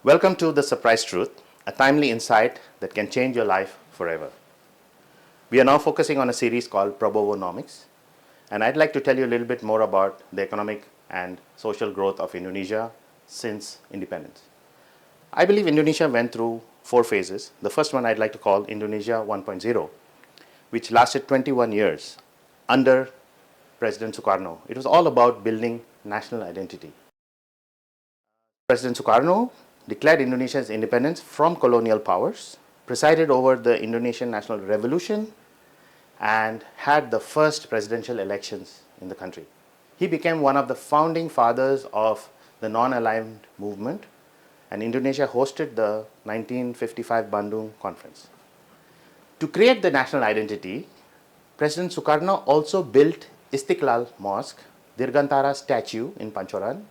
Welcome to The Surprise Truth, a timely insight that can change your life forever. We are now focusing on a series called Prabowonomics, and I'd like to tell you a little bit more about the economic and social growth of Indonesia since independence. I believe Indonesia went through 4 phases. The first one I'd like to call Indonesia 1.0, which lasted 21 years under President Sukarno. It was all about building national identity. President Sukarno declared Indonesia's independence from colonial powers, presided over the Indonesian National Revolution, and had the first presidential elections in the country. He became one of the founding fathers of the non-aligned movement, and Indonesia hosted the 1955 Bandung Conference. To create the national identity, President Sukarno also built Istiqlal Mosque, Dirgantara statue in Pancoran,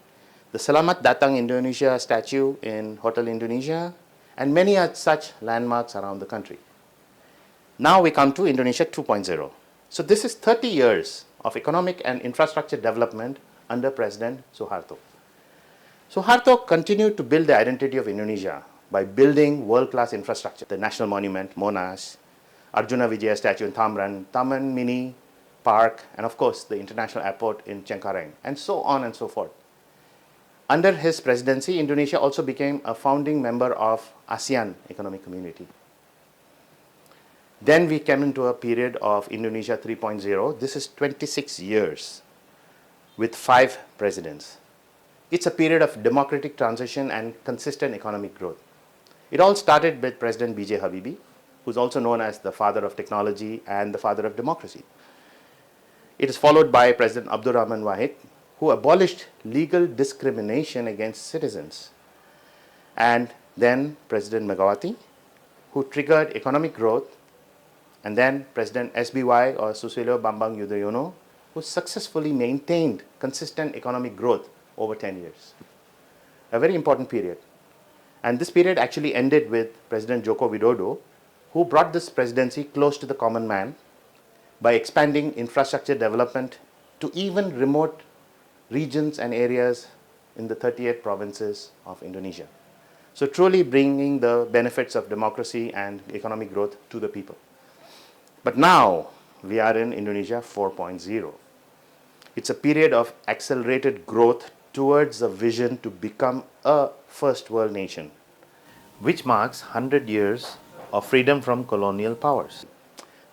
the Selamat Datang Indonesia statue in Hotel Indonesia, and many such landmarks around the country. Now we come to Indonesia 2.0. So this is 30 years of economic and infrastructure development under President Suharto. Suharto continued to build the identity of Indonesia by building world-class infrastructure, the National Monument, Monas, Arjuna Wijaya statue in Tamran, Taman Mini Park, and of course the International Airport in Cengkareng, and so on and so forth. Under his presidency, Indonesia also became a founding member of ASEAN Economic Community. Then we came into a period of Indonesia 3.0. This is 26 years with 5 presidents. It's a period of democratic transition and consistent economic growth. It all started with President B.J. Habibie, who's also known as the father of technology and the father of democracy. It is followed by President Abdurrahman Wahid, who abolished legal discrimination against citizens. And then President Megawati, who triggered economic growth. And then President SBY or Susilo Bambang Yudhoyono, who successfully maintained consistent economic growth over 10 years. A very important period. And this period actually ended with President Joko Widodo, who brought this presidency close to the common man by expanding infrastructure development to even remote regions and areas in the 38 provinces of Indonesia. So truly bringing the benefits of democracy and economic growth to the people. But now we are in Indonesia 4.0. It's a period of accelerated growth towards a vision to become a first world nation, which marks 100 years of freedom from colonial powers.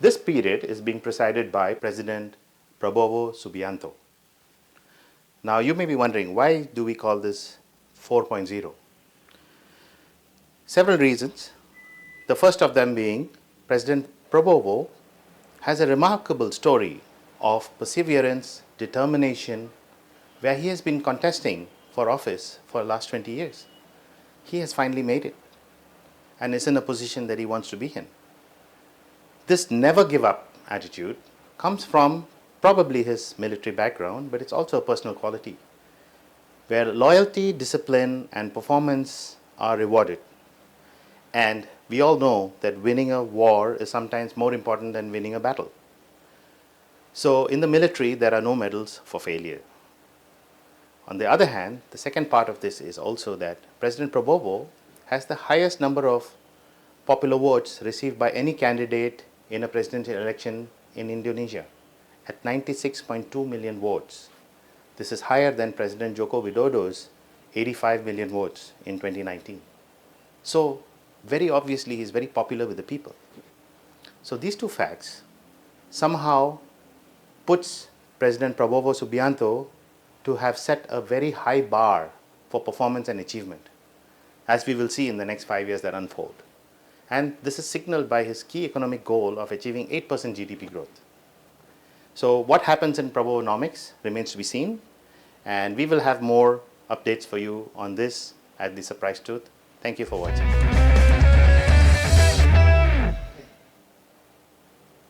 This period is being presided by President Prabowo Subianto. Now you may be wondering, why do we call this 4.0? Several reasons. The first of them being President Prabowo has a remarkable story of perseverance, determination, where he has been contesting for office for the last 20 years. He has finally made it and is in a position that he wants to be in. This never give up attitude comes from probably his military background, but it's also a personal quality, where loyalty, discipline, and performance are rewarded. And we all know that winning a war is sometimes more important than winning a battle. So in the military, there are no medals for failure. On the other hand, the second part of this is also that President Prabowo has the highest number of popular votes received by any candidate in a presidential election in Indonesia, at 96.2 million votes. This is higher than President Joko Widodo's 85 million votes in 2019. So very obviously he is very popular with the people. So these two facts somehow puts President Prabowo Subianto to have set a very high bar for performance and achievement, as we will see in the next 5 years that unfold. And this is signaled by his key economic goal of achieving 8% GDP growth. So what happens in Prabowonomics remains to be seen, and we will have more updates for you on this at The Surprise Truth. Thank you for watching.